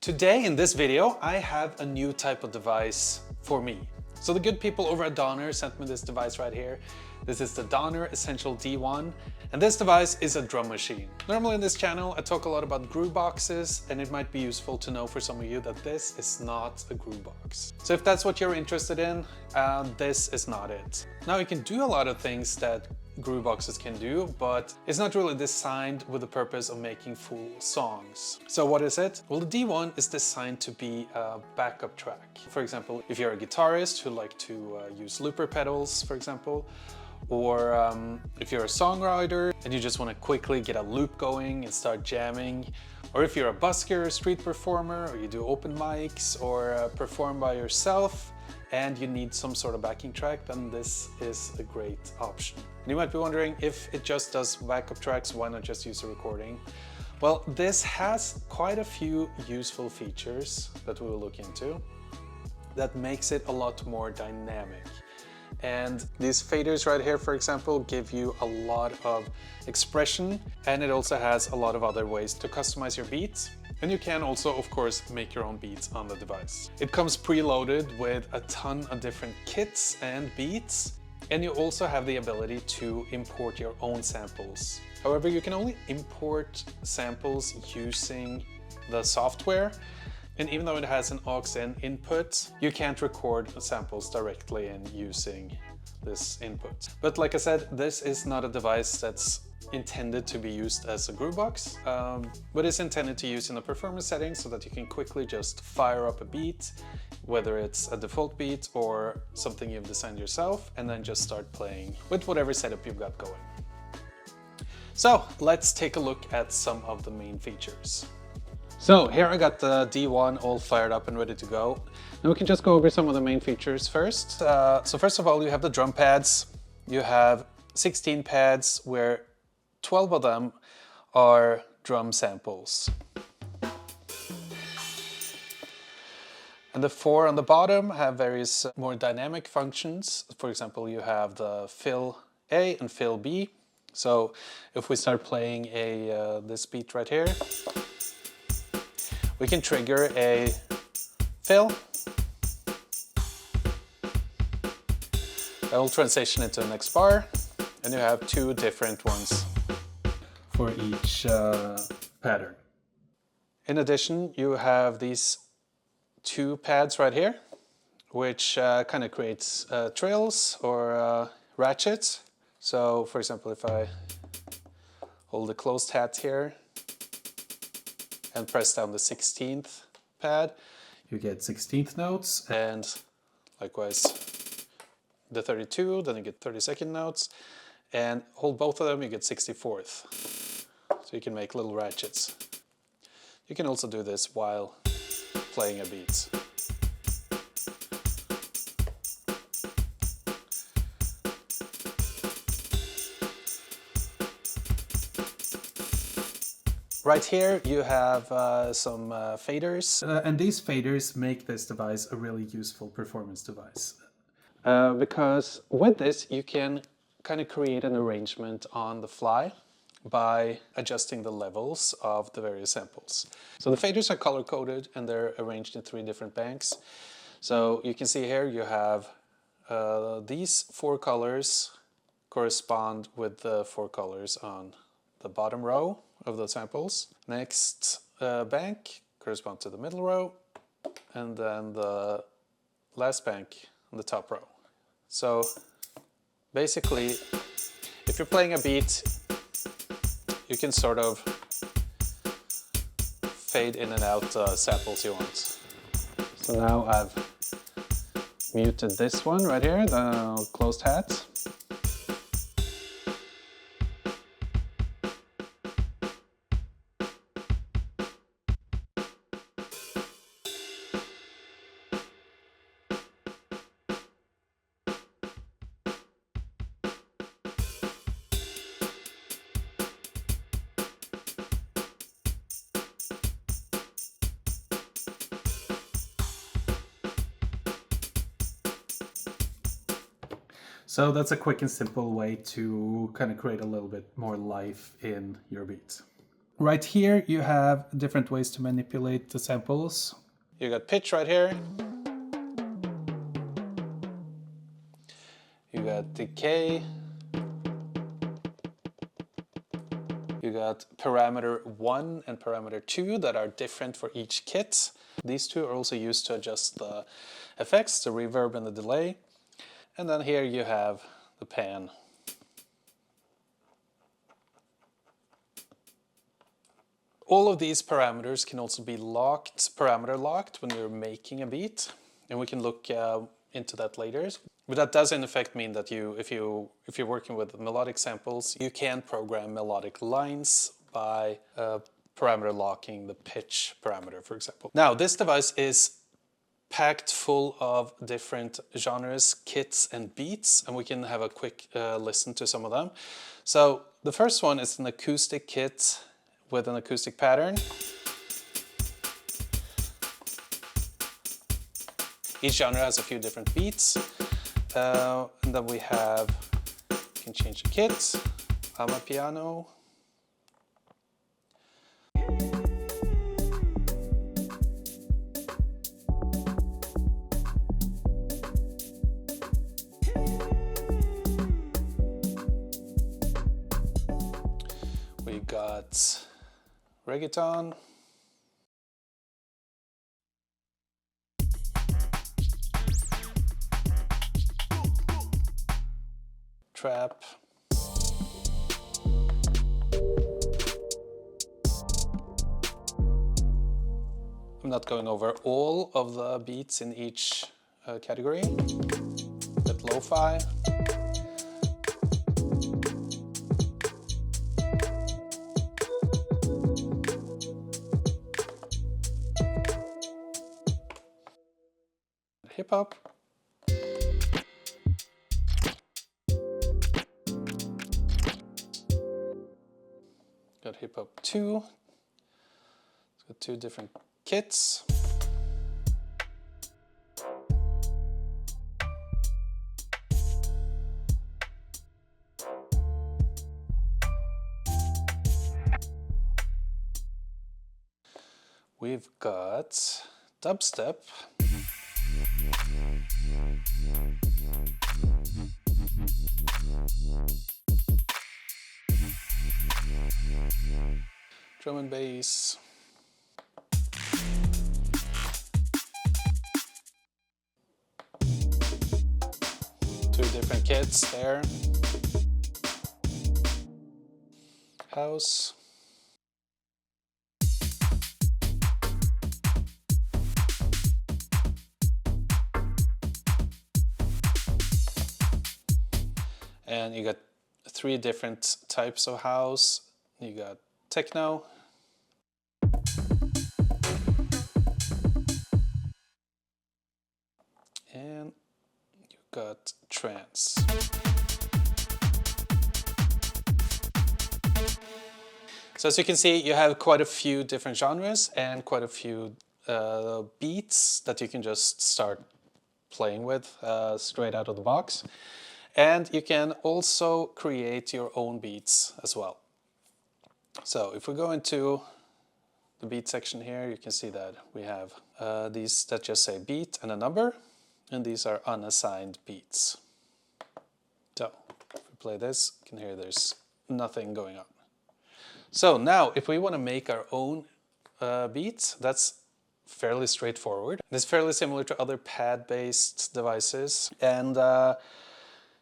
Today in this video, I have a new type of device for me. So the good people over at Donner sent me this device right here. This is the Donner Essential D1, and this device is a drum machine. Normally in this channel, I talk a lot about groove boxes, and it might be useful to know for some of you that this is not a groove box. So if that's what you're interested in, this is not it. Now you can do a lot of things that groove boxes can do, but it's not really designed with the purpose of making full songs. So what is it? Well, the D1 is designed to be a backup track. For example, if you're a guitarist who like to use looper pedals, for example, or if you're a songwriter and you just want to quickly get a loop going and start jamming, or if you're a busker, street performer, or you do open mics or perform by yourself and you need some sort of backing track, then this is a great option. And you might be wondering, if it just does backup tracks, why not just use a recording? Well, this has quite a few useful features that we will look into that makes it a lot more dynamic. And these faders right here, for example, give you a lot of expression, and it also has a lot of other ways to customize your beats. And you can also, of course, make your own beats on the device. It comes preloaded with a ton of different kits and beats, and you also have the ability to import your own samples. However, you can only import samples using the software. And even though it has an aux-in input, you can't record samples directly in using this input. But like I said, this is not a device that's intended to be used as a groove box, but it's intended to use in a performance setting so that you can quickly just fire up a beat, whether it's a default beat or something you've designed yourself, and then just start playing with whatever setup you've got going. So let's take a look at some of the main features. So here I got the D1 all fired up and ready to go. Now we can just go over some of the main features first. So first of all, you have the drum pads. You have 16 pads where 12 of them are drum samples. And the 4 on the bottom have various more dynamic functions. For example, you have the fill A and fill B. So if we start playing this beat right here, we can trigger a fill. I will transition it to the next bar, and you have 2 different ones for each pattern. In addition, you have these 2 pads right here, which kind of creates trills or ratchets. So for example, if I hold the closed hat here and press down the 16th pad, you get 16th notes, and likewise the 32, then you get 32nd notes, and hold both of them, you get 64th. So you can make little ratchets. You can also do this while playing a beat. Right here you have some faders, and these faders make this device a really useful performance device. Because with this you can kind of create an arrangement on the fly by adjusting the levels of the various samples. So the faders are color-coded and they're arranged in 3 different banks. So you can see here you have these 4 colors correspond with the 4 colors on the bottom row of the samples. Next bank corresponds to the middle row, and then the last bank on the top row. So basically, if you're playing a beat, you can sort of fade in and out the samples you want. So now I've muted this one right here, the closed hat. So that's a quick and simple way to kind of create a little bit more life in your beats. Right here you have different ways to manipulate the samples. You got pitch right here. You got decay. You got parameter 1 and parameter 2 that are different for each kit. These two are also used to adjust the effects, the reverb and the delay. And then here you have the pan. All of these parameters can also be locked, parameter locked, when you're making a beat, and we can look into that later. But that does in effect mean that if you're working with melodic samples, you can program melodic lines by parameter locking the pitch parameter, for example. Now, this device is packed full of different genres, kits, and beats, and we can have a quick listen to some of them. So the first one is an acoustic kit with an acoustic pattern. Each genre has a few different beats. And then we have, you can change the kit, piano. We got reggaeton. Trap. I'm not going over all of the beats in each category. But lo-fi. Hip hop. Got hip hop 2. It's got 2 different kits. We've got dubstep. Drum and bass. Two different kits there. House. And you got 3 different types of house. You got techno, and you got trance. So as you can see, you have quite a few different genres and quite a few beats that you can just start playing with straight out of the box. And you can also create your own beats as well. So if we go into the beat section here, you can see that we have these that just say beat and a number, and these are unassigned beats. So if we play this, you can hear there's nothing going on. So now if we want to make our own beats, that's fairly straightforward. It's fairly similar to other pad-based devices, and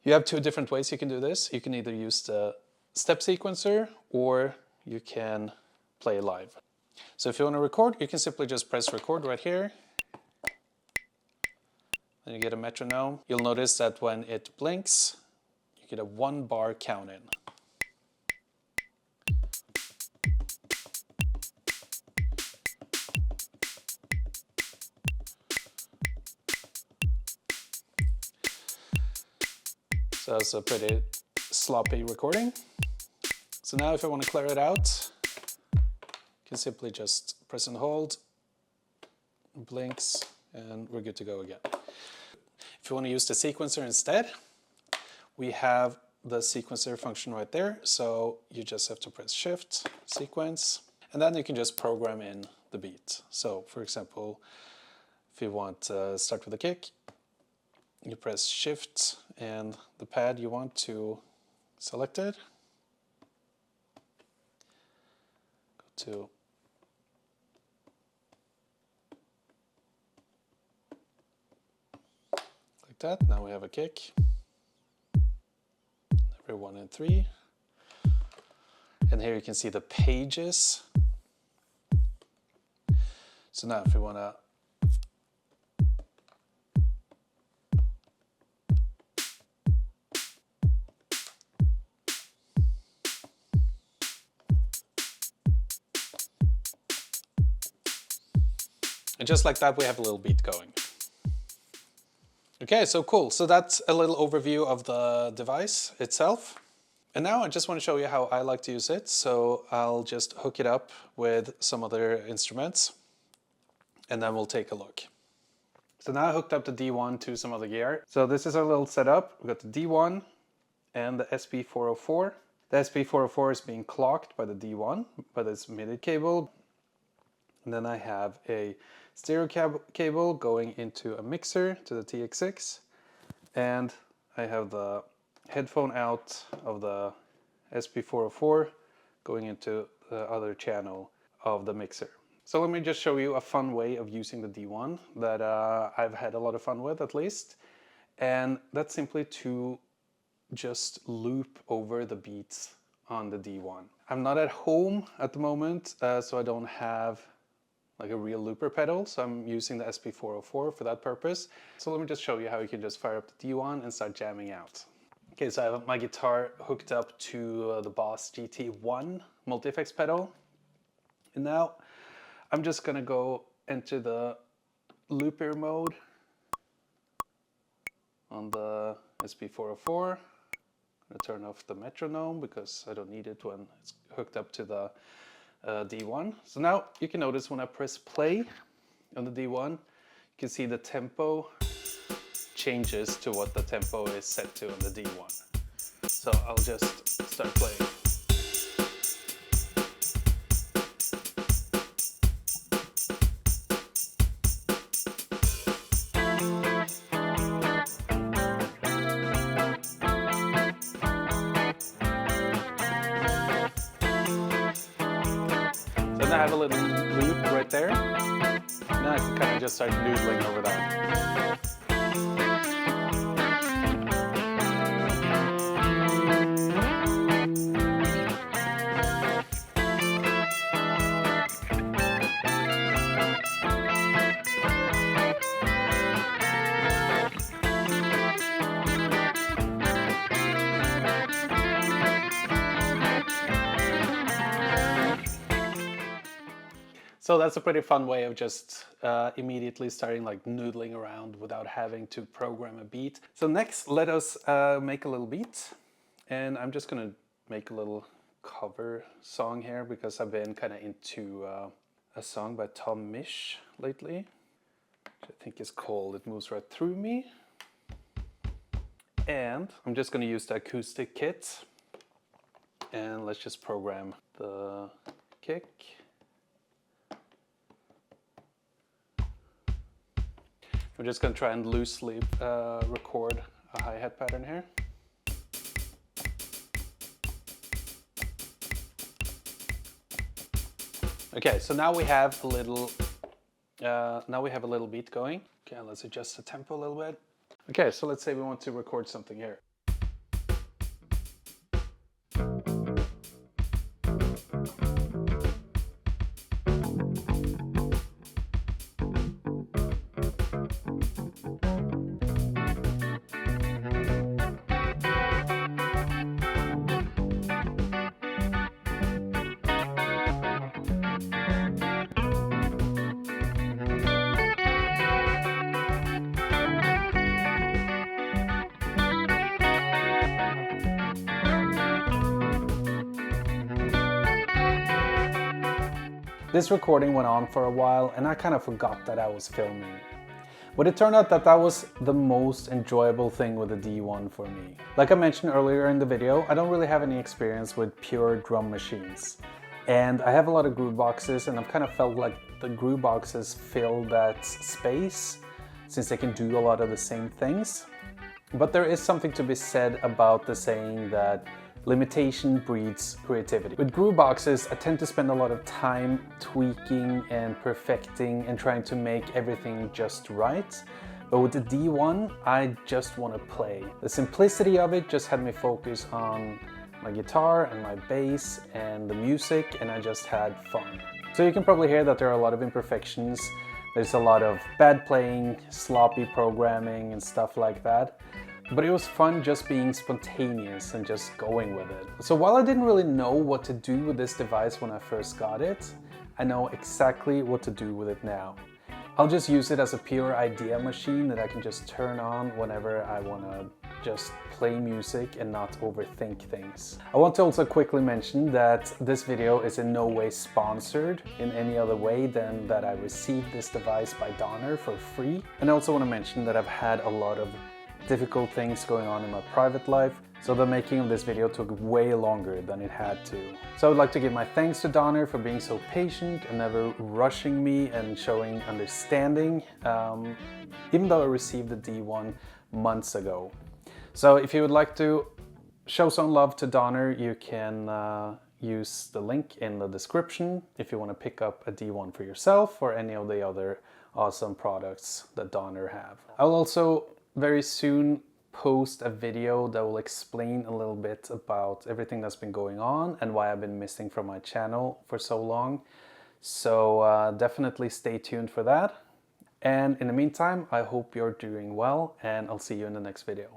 you have 2 different ways you can do this. You can either use the step sequencer or you can play live. So if you want to record, you can simply just press record right here. Then you get a metronome. You'll notice that when it blinks, you get a 1 bar count in. So that's a pretty sloppy recording. So now if I want to clear it out, you can simply just press and hold, blinks, and we're good to go again. If you want to use the sequencer instead, we have the sequencer function right there. So you just have to press Shift, sequence, and then you can just program in the beat. So for example, if you want to start with a kick, you press Shift and the pad you want to select it. Go to like that. Now we have a kick. Every 1 and 3. And here you can see the pages. So now if you want to and just like that, we have a little beat going. Okay, so cool. So that's a little overview of the device itself. And now I just want to show you how I like to use it. So I'll just hook it up with some other instruments and then we'll take a look. So now I hooked up the D1 to some other gear. So this is our little setup. We've got the D1 and the SP-404. The SP-404 is being clocked by the D1, by this MIDI cable. And then I have a stereo cable going into a mixer to the TX6. And I have the headphone out of the SP-404 going into the other channel of the mixer. So let me just show you a fun way of using the D1 that I've had a lot of fun with, at least. And that's simply to just loop over the beats on the D1. I'm not at home at the moment, so I don't have like a real looper pedal, so I'm using the SP-404 for that purpose. So let me just show you how you can just fire up the D1 and start jamming out. Okay, so I have my guitar hooked up to the Boss GT1 multi-effects pedal. And now I'm just gonna go into the looper mode on the SP-404. I'm gonna turn off the metronome because I don't need it when it's hooked up to the D1. So now you can notice when I press play on the D1, you can see the tempo changes to what the tempo is set to on the D1. So I'll just start playing. Then I have a little loop right there. Now I can kind of just start noodling over that. So that's a pretty fun way of just immediately starting like noodling around without having to program a beat. So next, let us make a little beat. And I'm just gonna make a little cover song here because I've been kind of into a song by Tom Misch lately, which I think is called It Moves Right Through Me. And I'm just gonna use the acoustic kit. And let's just program the kick. We're just going to try and loosely record a hi-hat pattern here. Okay, so now we have a little beat going. Okay, let's adjust the tempo a little bit. Okay, so let's say we want to record something here. This recording went on for a while and I kind of forgot that I was filming. But it turned out that that was the most enjoyable thing with the D1 for me. Like I mentioned earlier in the video, I don't really have any experience with pure drum machines. And I have a lot of groove boxes, and I've kind of felt like the groove boxes fill that space since they can do a lot of the same things. But there is something to be said about the saying that limitation breeds creativity. With groove boxes, I tend to spend a lot of time tweaking and perfecting and trying to make everything just right. But with the D1, I just want to play. The simplicity of it just had me focus on my guitar and my bass and the music, and I just had fun. So you can probably hear that there are a lot of imperfections. There's a lot of bad playing, sloppy programming and stuff like that. But it was fun just being spontaneous and just going with it. So while I didn't really know what to do with this device when I first got it, I know exactly what to do with it now. I'll just use it as a pure idea machine that I can just turn on whenever I want to just play music and not overthink things. I want to also quickly mention that this video is in no way sponsored in any other way than that I received this device by Donner for free. And I also want to mention that I've had a lot of difficult things going on in my private life, so the making of this video took way longer than it had to. So I would like to give my thanks to Donner for being so patient and never rushing me and showing understanding, even though I received the D1 months ago. So if you would like to show some love to Donner, you can use the link in the description if you want to pick up a D1 for yourself or any of the other awesome products that Donner have. I'll also very soon post a video that will explain a little bit about everything that's been going on and why I've been missing from my channel for so long. So definitely stay tuned for that. And in the meantime, I hope you're doing well, and I'll see you in the next video.